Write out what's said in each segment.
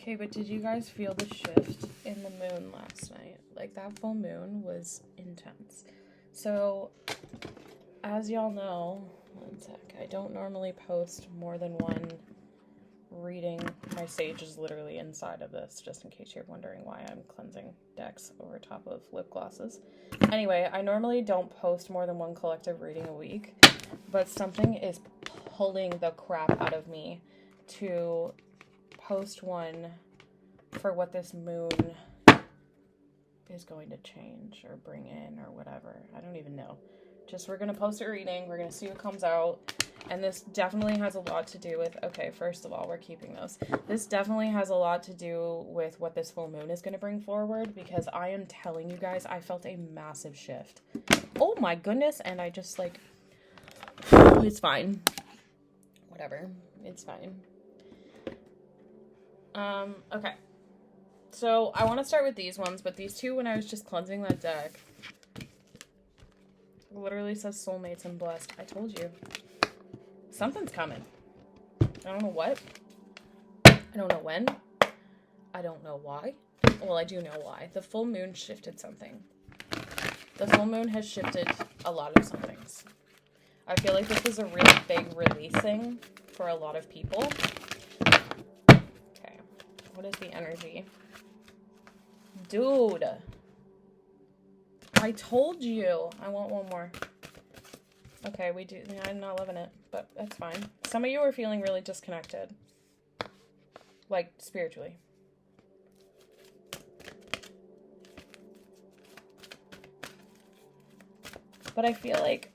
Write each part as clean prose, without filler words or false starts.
Okay, but did you guys feel the shift in the moon last night? Like, that full moon was intense. So, as y'all know, one sec, I don't normally post more than one reading. My sage is literally inside of this, just in case you're wondering why I'm cleansing decks over top of lip glosses. Anyway, I normally don't post more than one collective reading a week, but something is pulling the crap out of me to post one for what this moon is going to change or bring in or whatever. I don't even know. Just, we're going to post a reading. We're going to see what comes out. And this definitely has a lot to do with, okay, first of all, we're keeping those. This definitely has a lot to do with what this full moon is going to bring forward, because I am telling you guys, I felt a massive shift. Oh my goodness. And I just like, it's fine. Whatever. It's fine. Okay. So, I want to start with these ones, but these two, when I was just cleansing that deck, literally says soulmates and blessed. I told you. Something's coming. I don't know what. I don't know when. I don't know why. Well, I do know why. The full moon shifted something. The full moon has shifted a lot of some things. I feel like this was a really big releasing for a lot of people. Okay. What is the energy? Dude. I told you. I want one more. Okay, we do. Yeah, I'm not loving it, but that's fine. Some of you are feeling really disconnected. Like, spiritually. But I feel like...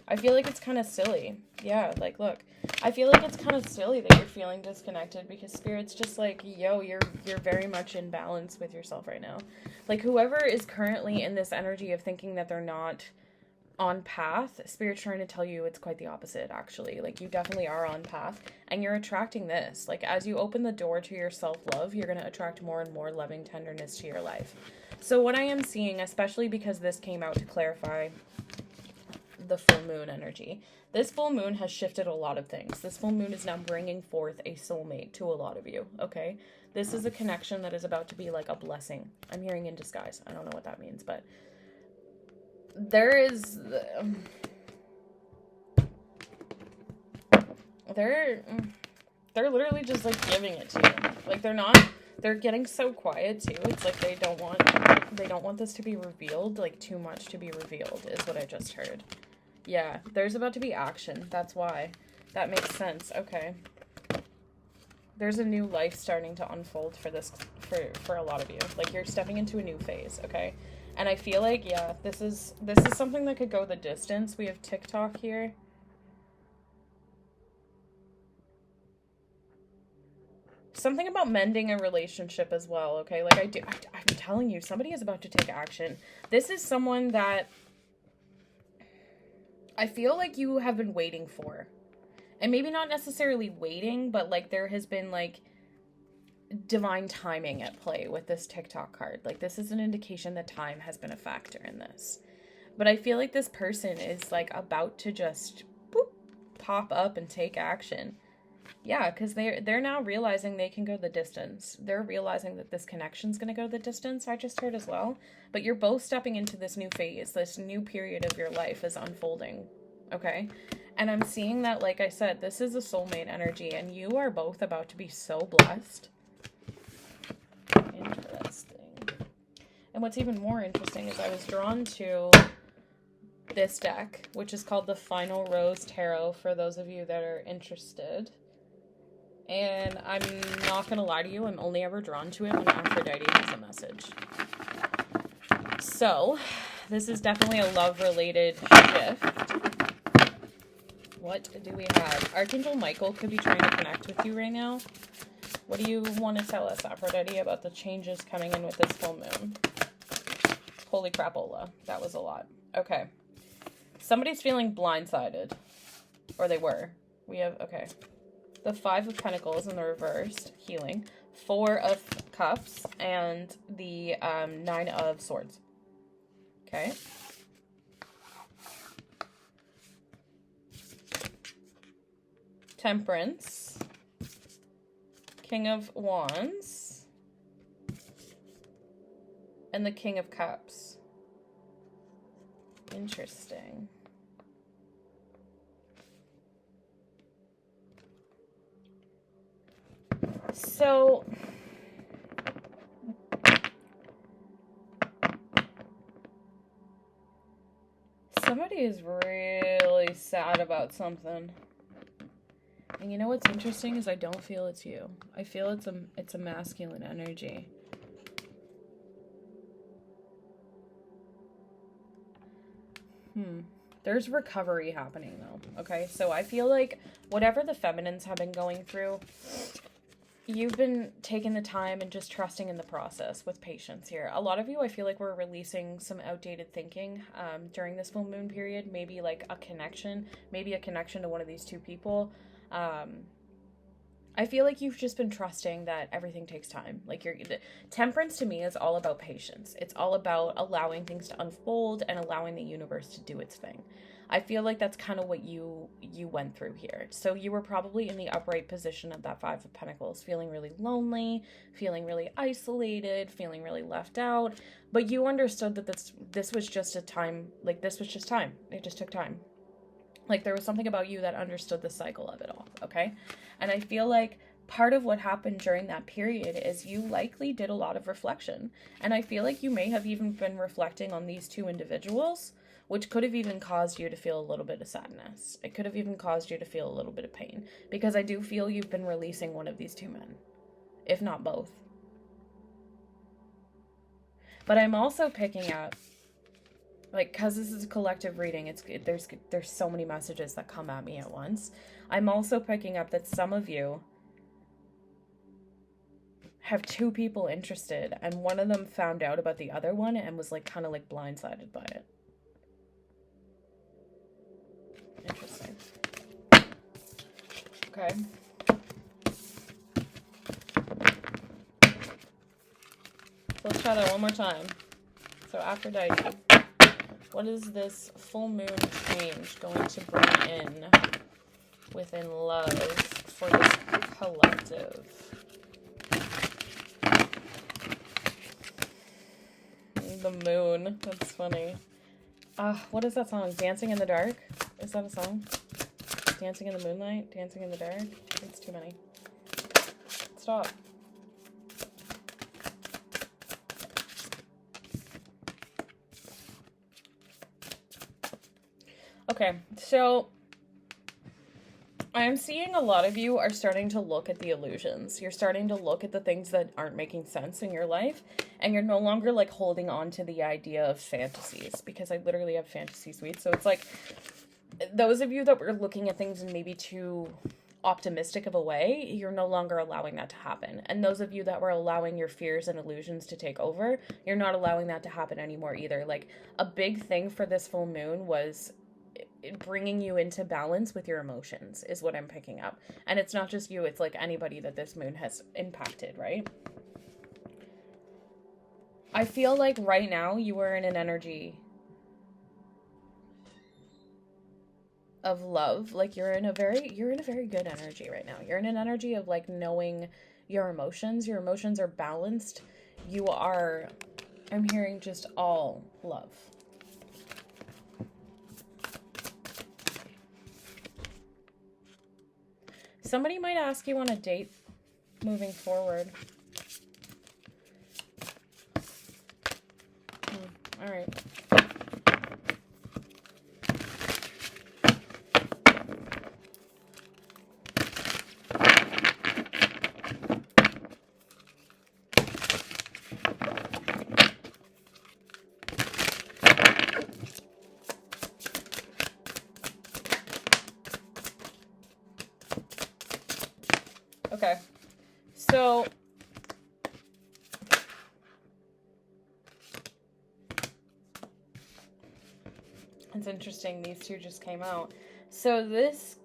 I feel like it's kind of silly. Yeah, like, look. I feel like it's kind of silly that you're feeling disconnected, because Spirit's just like, yo, you're very much in balance with yourself right now. Like, whoever is currently in this energy of thinking that they're not on path, Spirit's trying to tell you it's quite the opposite, actually. Like, you definitely are on path, and you're attracting this. Like, as you open the door to your self-love, you're going to attract more and more loving tenderness to your life. So what I am seeing, especially because this came out to clarify the full moon energy, this full moon has shifted a lot of things. This full moon is now bringing forth a soulmate to a lot of you, okay? This is a connection that is about to be like a blessing. I'm hearing in disguise. I don't know what that means, but there is... They're literally just, like, giving it to you. Like, they're getting so quiet, too. It's like they don't want this to be revealed, like, too much to be revealed, is what I just heard. Yeah, there's about to be action. That's why. That makes sense. Okay. There's a new life starting to unfold for this, for a lot of you. Like, you're stepping into a new phase, okay? And I feel like, yeah, this is something that could go the distance. We have TikTok here. Something about mending a relationship as well, okay? Like, I'm telling you, somebody is about to take action. This is someone that I feel like you have been waiting for. And maybe not necessarily waiting, but, like, there has been, like, divine timing at play with this TikTok card. Like, this is an indication that time has been a factor in this. But I feel like this person is, like, about to just boop, pop up and take action. Yeah, because they're now realizing they can go the distance. They're realizing that this connection's going to go the distance, I just heard as well. But you're both stepping into this new phase. This new period of your life is unfolding, okay? And I'm seeing that, like I said, this is a soulmate energy, and you are both about to be so blessed. Interesting. And what's even more interesting is I was drawn to this deck, which is called the Final Rose Tarot, for those of you that are interested. And I'm not going to lie to you, I'm only ever drawn to it when Aphrodite has a message. So, this is definitely a love-related shift. What do we have? Archangel Michael could be trying to connect with you right now. What do you want to tell us, Aphrodite, about the changes coming in with this full moon? Holy crapola. That was a lot. Okay. Somebody's feeling blindsided. Or they were. We have, okay. The 5 of Pentacles in the reversed, healing. 4 of Cups, and the 9 of Swords. Okay. Temperance. King of Wands and the King of Cups. Interesting. So somebody is really sad about something. And you know what's interesting is I don't feel it's you. I feel it's a masculine energy. There's recovery happening though, okay? So I feel like whatever the feminines have been going through, you've been taking the time and just trusting in the process with patience here. A lot of you, I feel like we're releasing some outdated thinking during this full moon period. Maybe like a connection to one of these two people. I feel like you've just been trusting that everything takes time. Like temperance to me is all about patience. It's all about allowing things to unfold and allowing the universe to do its thing. I feel like that's kind of what you went through here. So you were probably in the upright position of that Five of Pentacles, feeling really lonely, feeling really isolated, feeling really left out. But you understood that this was just a time, like this was just time. It just took time. Like there was something about you that understood the cycle of it all, okay? And I feel like part of what happened during that period is you likely did a lot of reflection. And I feel like you may have even been reflecting on these two individuals, which could have even caused you to feel a little bit of sadness. It could have even caused you to feel a little bit of pain. Because I do feel you've been releasing one of these two men, if not both. But I'm also picking up, like, because this is a collective reading, there's so many messages that come at me at once. I'm also picking up that some of you have two people interested, and one of them found out about the other one and was like kind of like blindsided by it. Interesting. Okay. So let's try that one more time. So Aphrodite, what is this full moon change going to bring in within love for this collective? The moon. That's funny. What is that song? Dancing in the Dark? Is that a song? Dancing in the Moonlight? Dancing in the Dark? It's too many. Stop. Okay, so I'm seeing a lot of you are starting to look at the illusions. You're starting to look at the things that aren't making sense in your life, and you're no longer like holding on to the idea of fantasies, because I literally have fantasy suites. So it's like those of you that were looking at things in maybe too optimistic of a way, you're no longer allowing that to happen. And those of you that were allowing your fears and illusions to take over, you're not allowing that to happen anymore either. Like a big thing for this full moon was bringing you into balance with your emotions is what I'm picking up. And it's not just you, it's like anybody that this moon has impacted, right? I feel like right now you are in an energy of love. Like you're in a very good energy right now. You're in an energy of like knowing your emotions. Your emotions are balanced. I'm hearing just all love. Somebody might ask you on a date moving forward. All right. Okay, so it's interesting, these two just came out. So this,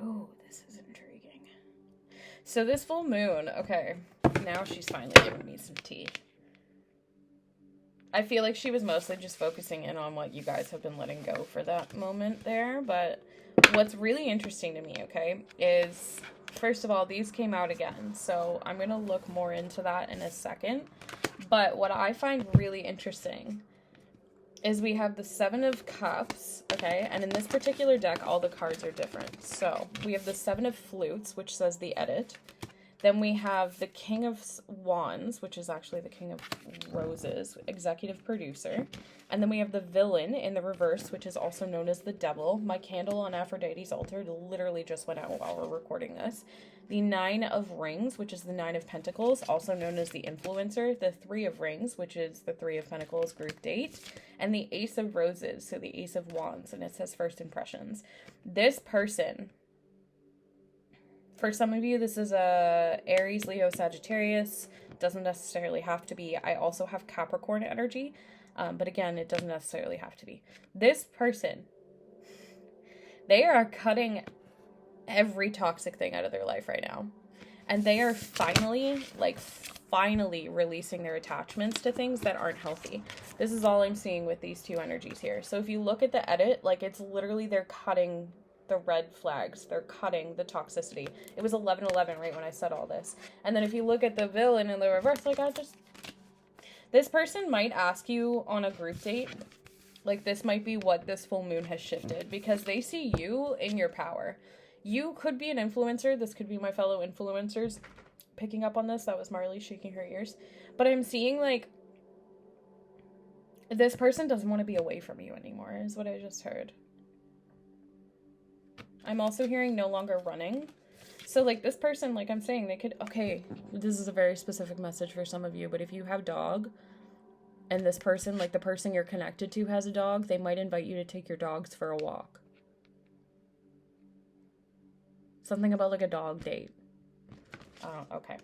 oh, this is intriguing. So this full moon, okay, now she's finally giving me some tea. I feel like she was mostly just focusing in on what you guys have been letting go for that moment there, but What's really interesting to me, okay, is, first of all, these came out again. So I'm going to look more into that in a second. But what I find really interesting is we have the Seven of Cups, okay? And in this particular deck, all the cards are different. So we have the Seven of Flutes, which says the edit. Then we have the King of Wands, which is actually the King of Roses, executive producer. And then we have the Villain in the reverse, which is also known as the Devil. My candle on Aphrodite's altar literally just went out while we're recording this. The Nine of Rings, which is the Nine of Pentacles, also known as the Influencer. The Three of Rings, which is the Three of Pentacles group date. And the Ace of Roses, so the Ace of Wands, and it says First Impressions. This person, for some of you, this is a Aries, Leo, Sagittarius. Doesn't necessarily have to be. I also have Capricorn energy, but again, it doesn't necessarily have to be. This person, they are cutting every toxic thing out of their life right now. And they are finally releasing their attachments to things that aren't healthy. This is all I'm seeing with these two energies here. So if you look at the edit, like, it's literally they're cutting the red flags. They're cutting the toxicity. It was 11/11 right when I said all this. And then if you look at the Villain in the reverse, like, this person might ask you on a group date, like, this might be what this full moon has shifted, because they see you in your power. You could be an influencer. This could be my fellow influencers picking up on this. That was Marley shaking her ears. But I'm seeing, like, this person doesn't want to be away from you anymore, is what I just heard. I'm also hearing no longer running. So, like, this person, like I'm saying, they could, okay, this is a very specific message for some of you, but if you have dog, and this person, like the person you're connected to has a dog, they might invite you to take your dogs for a walk. Something about, like, a dog date. Okay.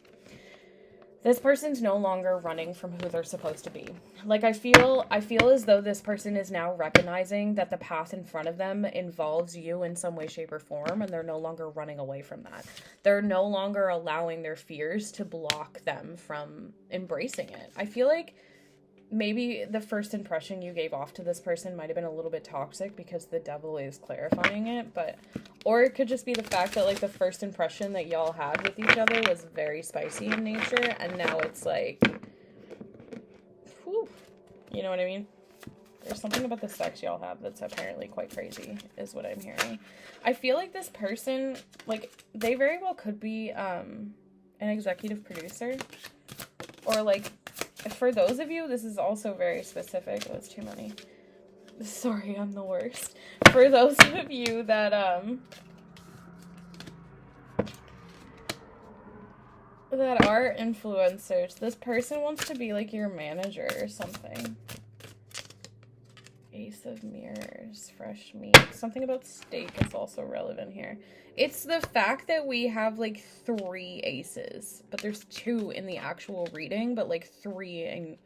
This person's no longer running from who they're supposed to be. Like, I feel as though this person is now recognizing that the path in front of them involves you in some way, shape, or form, and they're no longer running away from that. They're no longer allowing their fears to block them from embracing it. I feel like maybe the first impression you gave off to this person might have been a little bit toxic because the Devil is clarifying it, or it could just be the fact that, like, the first impression that y'all had with each other was very spicy in nature, and now it's like, whew, you know what I mean? There's something about the sex y'all have that's apparently quite crazy, is what I'm hearing. I feel like this person, like, they very well could be an executive producer, or, like, for those of you, this is also very specific. Oh, it's too many. Sorry, I'm the worst. For those of you that are influencers, this person wants to be, like, your manager or something. Ace of Mirrors, fresh meat. Something about steak is also relevant here. It's the fact that we have, like, 3 aces, but there's 2 in the actual reading, but, like, 3 in...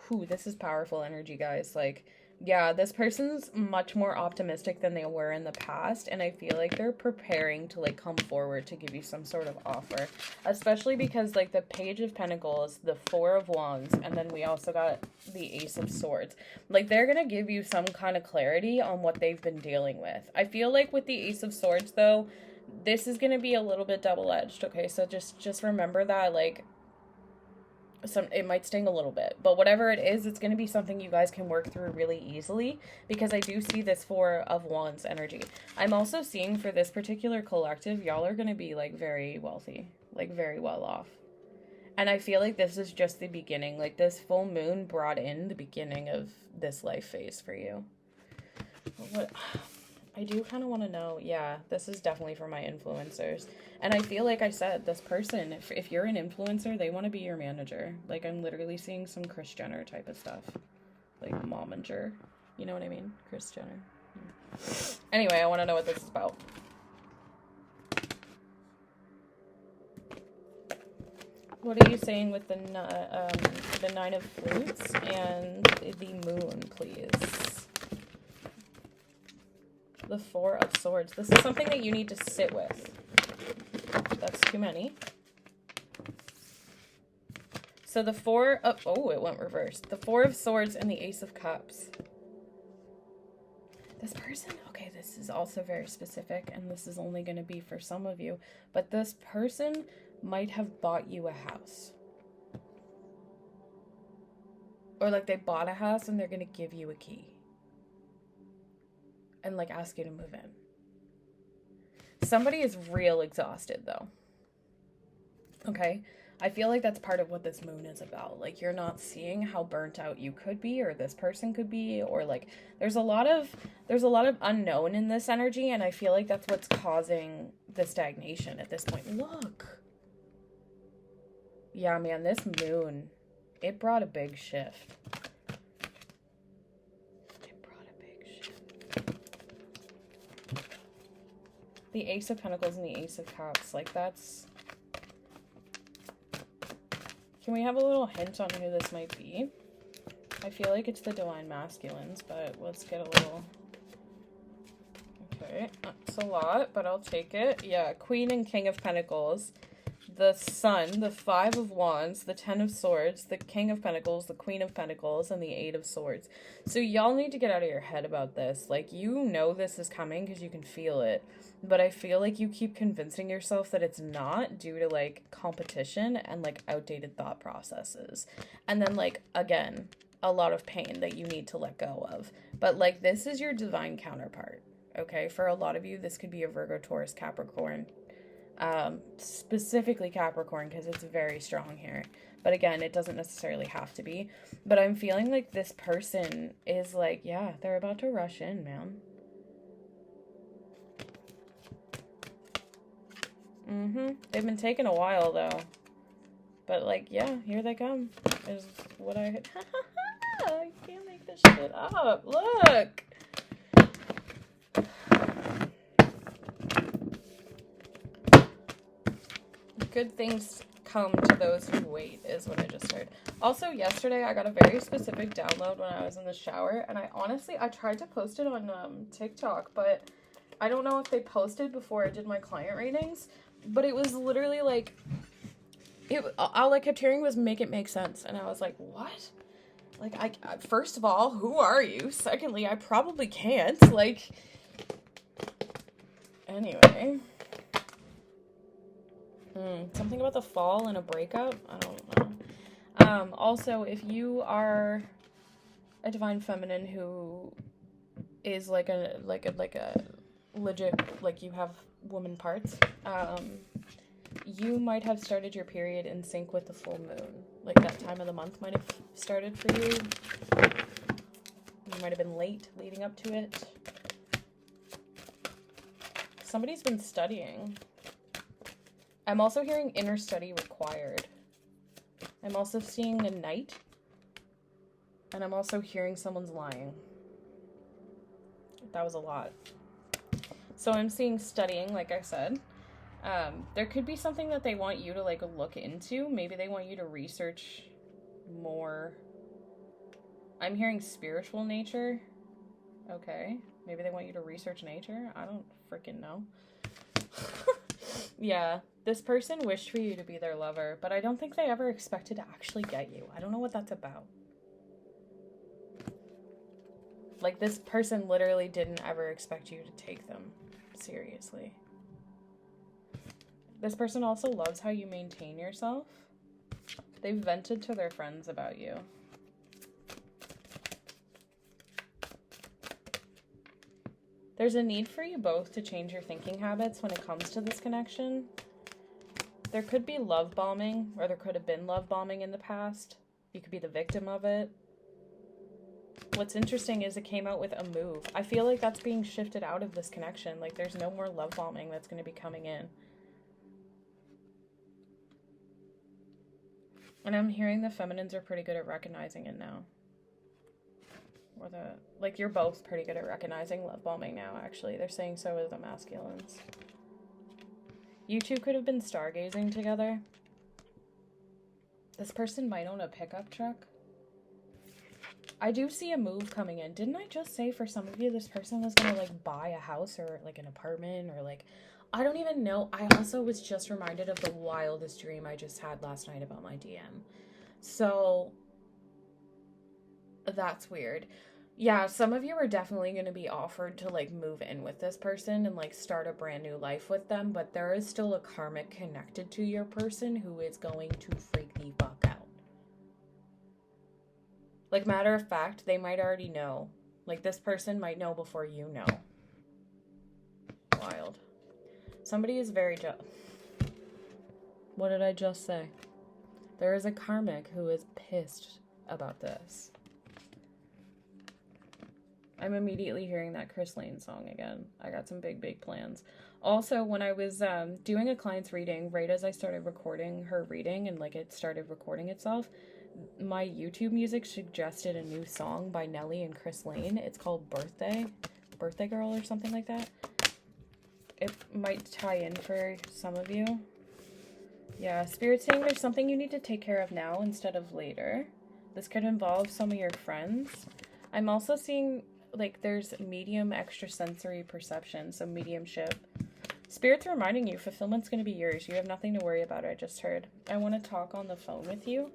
Whew, this is powerful energy, guys. Like, yeah, this person's much more optimistic than they were in the past, and I feel like they're preparing to, like, come forward to give you some sort of offer, especially because, like, the Page of Pentacles, the Four of Wands, and then we also got the Ace of Swords. Like, they're gonna give you some kind of clarity on what they've been dealing with. I feel like with the Ace of Swords, though, this is gonna be a little bit double-edged, okay? So just remember that, like, it might sting a little bit, but whatever it is, it's going to be something you guys can work through really easily, because I do see this Four of Wands energy. I'm also seeing for this particular collective, y'all are going to be, like, very wealthy, like, very well off. And I feel like this is just the beginning. Like, this full moon brought in the beginning of this life phase for you. What I do kind of want to know, yeah, this is definitely for my influencers. And I feel like I said, this person, if you're an influencer, they want to be your manager. Like, I'm literally seeing some Kris Jenner type of stuff. Like, momager. You know what I mean? Kris Jenner. Anyway, I want to know what this is about. What are you saying with the Nine of Flutes and the Moon, please? The Four of Swords. This is something that you need to sit with. That's too many. So the Four of... Oh, it went reversed. The Four of Swords and the Ace of Cups. This person, okay, this is also very specific, and this is only going to be for some of you, but this person might have bought you a house. Or, like, they bought a house and they're going to give you a key. And, like, ask you to move in. Somebody is real exhausted, though. Okay? I feel like that's part of what this moon is about. Like, you're not seeing how burnt out you could be, or this person could be, or like there's a lot of unknown in this energy, and I feel like that's what's causing the stagnation at this point. Look. Yeah, man, this moon, it brought a big shift. The Ace of Pentacles and the Ace of Cups, like that's... Can we have a little hint on who this might be? I feel like it's the Divine Masculines, but let's get a little... Okay, that's a lot, but I'll take it. Yeah, Queen and King of Pentacles, the Sun, the Five of Wands, the Ten of Swords, the King of Pentacles, the Queen of Pentacles, and the Eight of Swords. So y'all need to get out of your head about this. Like, you know this is coming because you can feel it. But I feel like you keep convincing yourself that it's not due to, like, competition and, like, outdated thought processes. And then, like, again, a lot of pain that you need to let go of. But, like, this is your divine counterpart, okay? For a lot of you, this could be a Virgo, Taurus, Capricorn. Specifically Capricorn, because it's very strong here. But again, it doesn't necessarily have to be. But I'm feeling like this person is, like, yeah, they're about to rush in, man. They've been taking a while, though. But, like, yeah, here they come. Is what I... I can't make this shit up. Look! Good things come to those who wait, is what I just heard. Also, yesterday, I got a very specific download when I was in the shower. And I tried to post it on TikTok, but I don't know if they posted before I did my client readings. But it was literally like, all I kept hearing was make it make sense. And I was like, what? Like, first of all, who are you? Secondly, I probably can't. Like, anyway. Something about the fall and a breakup? I don't know. Also, if you are a divine feminine who is like a legit, like you have woman parts, you might have started your period in sync with the full moon. Like, that time of the month might have started for you. You might have been late leading up to it. Somebody's been studying. I'm also hearing inner study required. I'm also seeing a knight. And I'm also hearing someone's lying. That was a lot. So I'm seeing studying, like I said. There could be something that they want you to, like, look into. Maybe they want you to research more. I'm hearing spiritual nature. Okay. Maybe they want you to research nature. I don't freaking know. Yeah. This person wished for you to be their lover, but I don't think they ever expected to actually get you. I don't know what that's about. Like, this person literally didn't ever expect you to take them seriously. This person also loves how you maintain yourself. They've vented to their friends about you. There's a need for you both to change your thinking habits when it comes to this connection. There could be love bombing, or there could have been love bombing in the past. You could be the victim of it. What's interesting is it came out with a move. I feel like that's being shifted out of this connection. Like, there's no more love bombing that's going to be coming in. And I'm hearing the feminines are pretty good at recognizing it now. Or like, you're both pretty good at recognizing love bombing now, actually. They're saying so as the masculines. You two could have been stargazing together. This person might own a pickup truck. I do see a move coming in. Didn't I just say for some of you this person was going to, like, buy a house or, like, an apartment or, like... I don't even know. I also was just reminded of the wildest dream I just had last night about my DM. So, that's weird. Yeah, some of you are definitely going to be offered to like move in with this person and like start a brand new life with them, but there is still a karmic connected to your person who is going to freak the fuck out. Like, matter of fact, they might already know. Like, this person might know before you know. Wild. Somebody is very What did I just say? There is a karmic who is pissed about this. I'm immediately hearing that Chris Lane song again. I got some big, big plans. Also, when I was doing a client's reading, right as I started recording her reading and like it started recording itself, my YouTube music suggested a new song by Nelly and Chris Lane. It's called Birthday Girl or something like that. It might tie in for some of you. Yeah, Spirit's saying there's something you need to take care of now instead of later. This could involve some of your friends. I'm also seeing like there's medium extrasensory perception, so mediumship. Spirit's reminding you fulfillment's going to be yours. You have nothing to worry about, I just heard. I want to talk on the phone with you.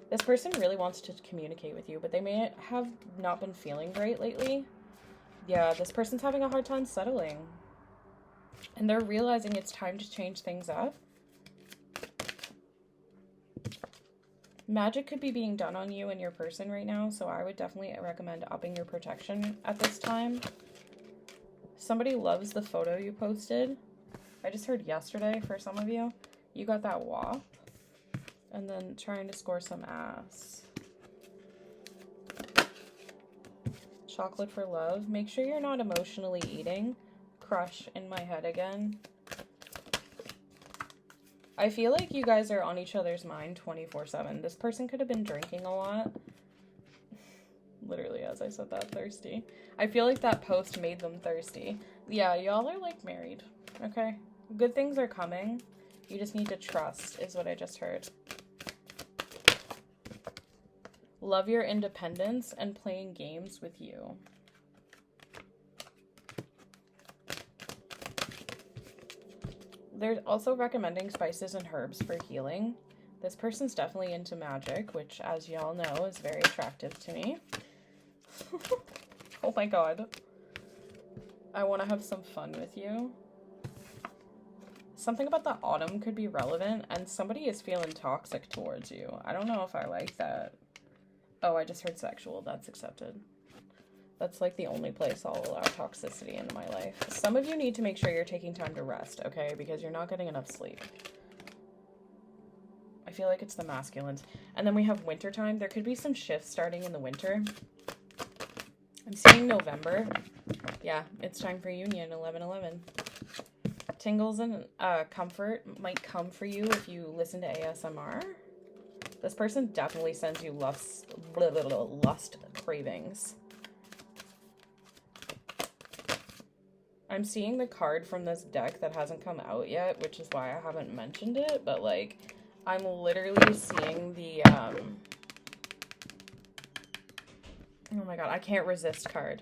This person really wants to communicate with you, but they may have not been feeling great lately. Yeah, this person's having a hard time settling. And they're realizing it's time to change things up. Magic could be being done on you and your person right now, so I would definitely recommend upping your protection at this time. Somebody loves the photo you posted. I just heard yesterday for some of you. You got that WAP. And then trying to score some ass. Chocolate for love. Make sure you're not emotionally eating. Crush in my head again. I feel like you guys are on each other's mind 24/7. This person could have been drinking a lot. Literally, as I said that, thirsty. I feel like that post made them thirsty. Yeah, y'all are like married. Okay? Good things are coming. You just need to trust, is what I just heard. Love your independence and playing games with you. They're also recommending spices and herbs for healing. This person's definitely into magic, which, as y'all know, is very attractive to me. Oh my god. I want to have some fun with you. Something about the autumn could be relevant, and somebody is feeling toxic towards you. I don't know if I like that. Oh, I just heard sexual. That's accepted. That's like the only place I'll allow toxicity into my life. Some of you need to make sure you're taking time to rest, okay? Because you're not getting enough sleep. I feel like it's the masculines. And then we have wintertime. There could be some shifts starting in the winter. I'm seeing November. Yeah, it's time for union, 11/11. Tingles and comfort might come for you if you listen to ASMR. This person definitely sends you lust cravings. I'm seeing the card from this deck that hasn't come out yet, which is why I haven't mentioned it, but like, I'm literally seeing the, oh my god, I can't resist card.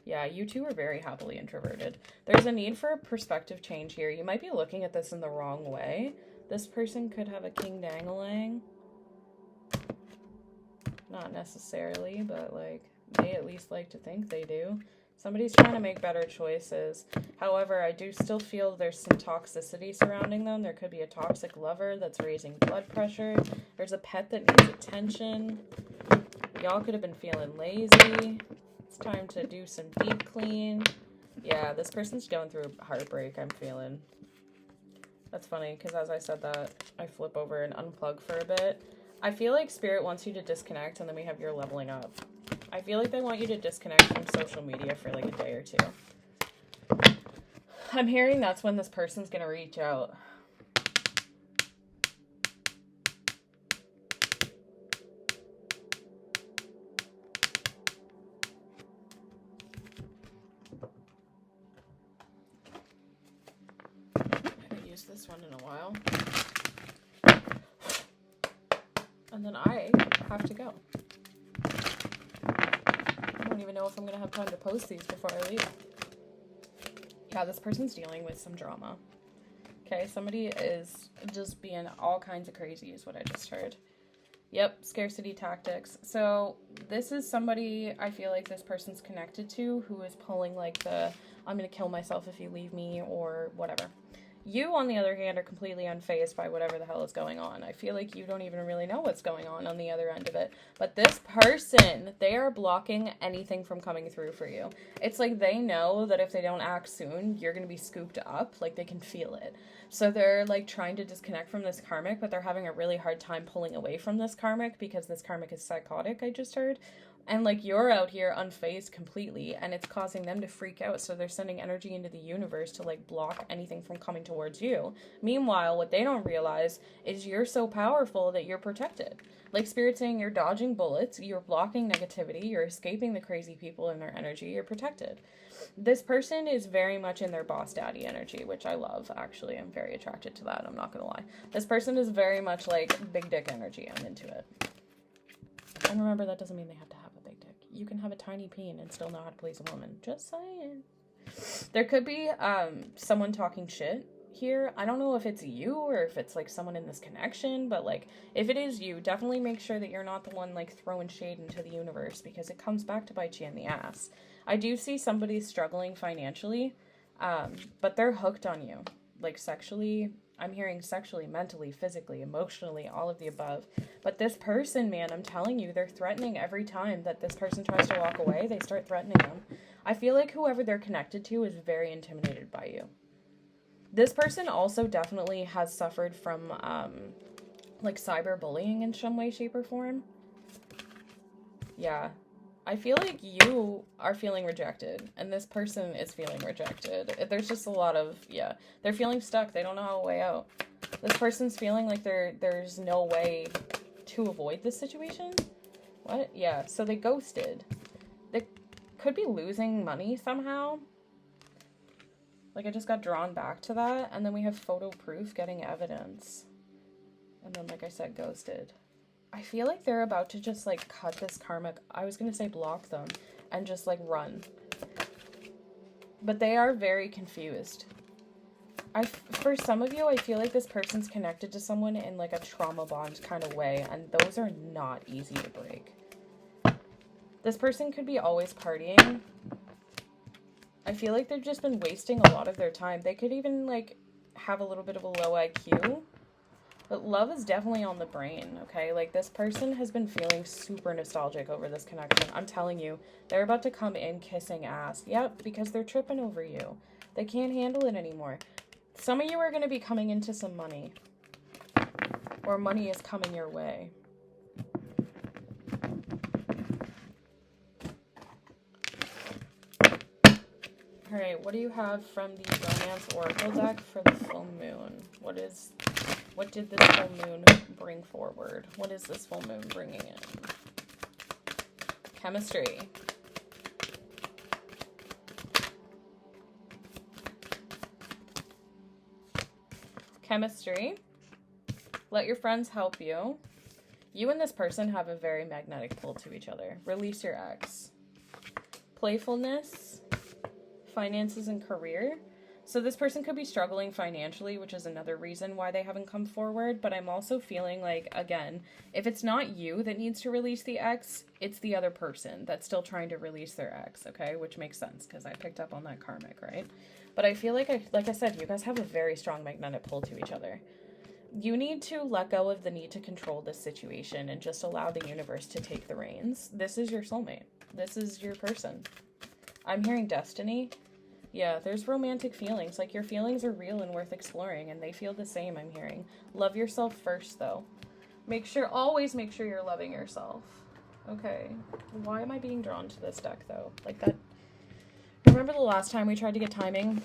Yeah, you two are very happily introverted. There's a need for a perspective change here. You might be looking at this in the wrong way. This person could have a king dang-a-lang. Not necessarily, but like, they at least like to think they do. Somebody's trying to make better choices. However, I do still feel there's some toxicity surrounding them. There could be a toxic lover that's raising blood pressure. There's a pet that needs attention. Y'all could have been feeling lazy. It's time to do some deep clean. Yeah, this person's going through a heartbreak, I'm feeling. That's funny, because as I said that, I flip over and unplug for a bit. I feel like Spirit wants you to disconnect, and then we have your leveling up. I feel like they want you to disconnect from social media for like a day or two. I'm hearing that's when this person's going to reach out. I haven't used this one in a while. And then I have to go. I don't even know if I'm going to have time to post these before I leave. Yeah, this person's dealing with some drama. Okay, somebody is just being all kinds of crazy is what I just heard. Yep, scarcity tactics. So this is somebody I feel like this person's connected to who is pulling like the I'm going to kill myself if you leave me or whatever. You, on the other hand, are completely unfazed by whatever the hell is going on. I feel like you don't even really know what's going on the other end of it. But this person, they are blocking anything from coming through for you. It's like they know that if they don't act soon, you're going to be scooped up. Like, they can feel it. So they're, like, trying to disconnect from this karmic, but they're having a really hard time pulling away from this karmic because this karmic is psychotic, I just heard. And, like, you're out here unfazed completely, and it's causing them to freak out, so they're sending energy into the universe to, like, block anything from coming towards you. Meanwhile, what they don't realize is you're so powerful that you're protected. Like, Spirit's saying you're dodging bullets, you're blocking negativity, you're escaping the crazy people and their energy, you're protected. This person is very much in their boss daddy energy, which I love, actually. I'm very attracted to that, I'm not gonna lie. This person is very much, like, big dick energy. I'm into it. And remember, that doesn't mean they have to have a big dick. You can have a tiny peen and still know how to please a woman. Just saying. There could be someone talking shit here. I don't know if it's you or if it's, like, someone in this connection, but, like, if it is you, definitely make sure that you're not the one, like, throwing shade into the universe, because it comes back to bite you in the ass. I do see somebody struggling financially, but they're hooked on you. Like, sexually, I'm hearing sexually, mentally, physically, emotionally, all of the above. But this person, man, I'm telling you, they're threatening every time that this person tries to walk away. They start threatening them. I feel like whoever they're connected to is very intimidated by you. This person also definitely has suffered from, like, cyberbullying in some way, shape, or form. Yeah. I feel like you are feeling rejected, and this person is feeling rejected. There's just a lot of, yeah, they're feeling stuck. They don't know how a way out. This person's feeling like there's no way to avoid this situation. What? Yeah, so they ghosted. They could be losing money somehow. Like, I just got drawn back to that, and then we have photo proof getting evidence. And then, like I said, ghosted. I feel like they're about to just, like, cut this karmic. I was going to say block them and just, like, run. But they are very confused. For some of you, I feel like this person's connected to someone in, like, a trauma bond kind of way, and those are not easy to break. This person could be always partying. I feel like they've just been wasting a lot of their time. They could even, like, have a little bit of a low IQ. But love is definitely on the brain, okay? Like, this person has been feeling super nostalgic over this connection. I'm telling you, they're about to come in kissing ass. Yep, because they're tripping over you. They can't handle it anymore. Some of you are going to be coming into some money. Or money is coming your way. Alright, what do you have from the Romance Oracle deck for the full moon? What did this full moon bring forward? What is this full moon bringing in? Chemistry. Chemistry. Let your friends help you. You and this person have a very magnetic pull to each other. Release your ex. Playfulness. Finances and career. So this person could be struggling financially, which is another reason why they haven't come forward. But I'm also feeling like, again, if it's not you that needs to release the ex, it's the other person that's still trying to release their ex, okay? Which makes sense because I picked up on that karmic, right? But I feel like I said, you guys have a very strong magnetic pull to each other. You need to let go of the need to control this situation and just allow the universe to take the reins. This is your soulmate. This is your person. I'm hearing destiny. Yeah, there's romantic feelings. Like, your feelings are real and worth exploring, and they feel the same, I'm hearing. Love yourself first, though. Always make sure you're loving yourself. Okay. Why am I being drawn to this deck, though? Like, that... Remember the last time we tried to get timing?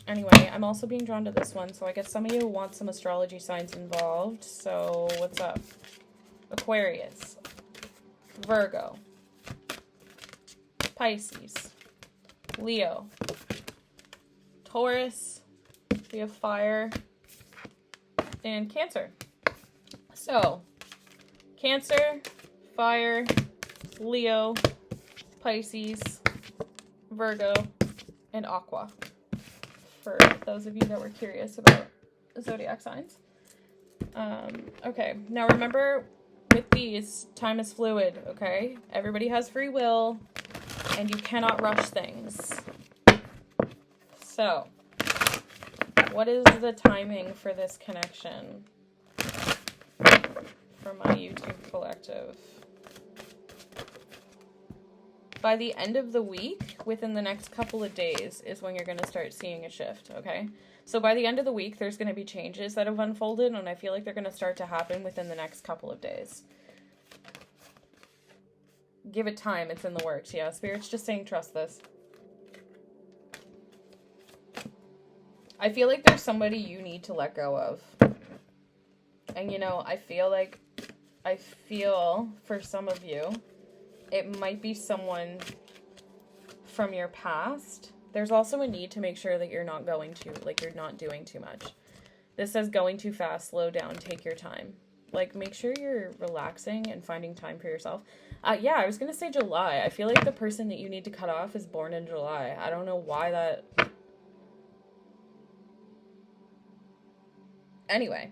Anyway, I'm also being drawn to this one, so I guess some of you want some astrology signs involved. So, what's up? Aquarius. Virgo. Pisces. Leo. Taurus. We have fire. And Cancer. So, Cancer, fire, Leo, Pisces, Virgo, and Aqua. For those of you that were curious about zodiac signs. Okay, now remember, with these, time is fluid, okay? Everybody has free will, and you cannot rush things. So, what is the timing for this connection for my YouTube collective? By the end of the week, within the next couple of days, is when you're going to start seeing a shift, okay? So by the end of the week, there's going to be changes that have unfolded, and I feel like they're going to start to happen within the next couple of days. Give it time. It's in the works. Yeah, Spirit's just saying trust this. I feel like there's somebody you need to let go of. And, you know, I feel for some of you, it might be someone from your past. There's also a need to make sure that you're not going too, like, you're not doing too much. This says going too fast, slow down, take your time. Like, make sure you're relaxing and finding time for yourself. Yeah, I was going to say July. I feel like the person that you need to cut off is born in July. I don't know why that... Anyway,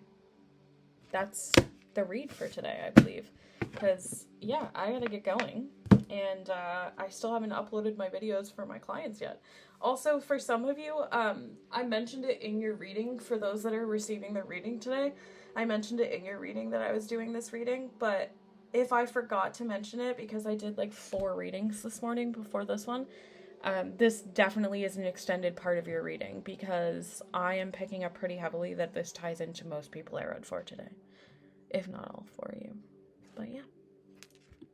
that's the read for today, I believe. Because, yeah, I gotta get going. And I still haven't uploaded my videos for my clients yet. Also, for some of you, I mentioned it in your reading. For those that are receiving the reading today, I mentioned it in your reading that I was doing this reading. But if I forgot to mention it, because I did like 4 readings this morning before this one, this definitely is an extended part of your reading. Because I am picking up pretty heavily that this ties into most people I read for today. If not all for you. But yeah.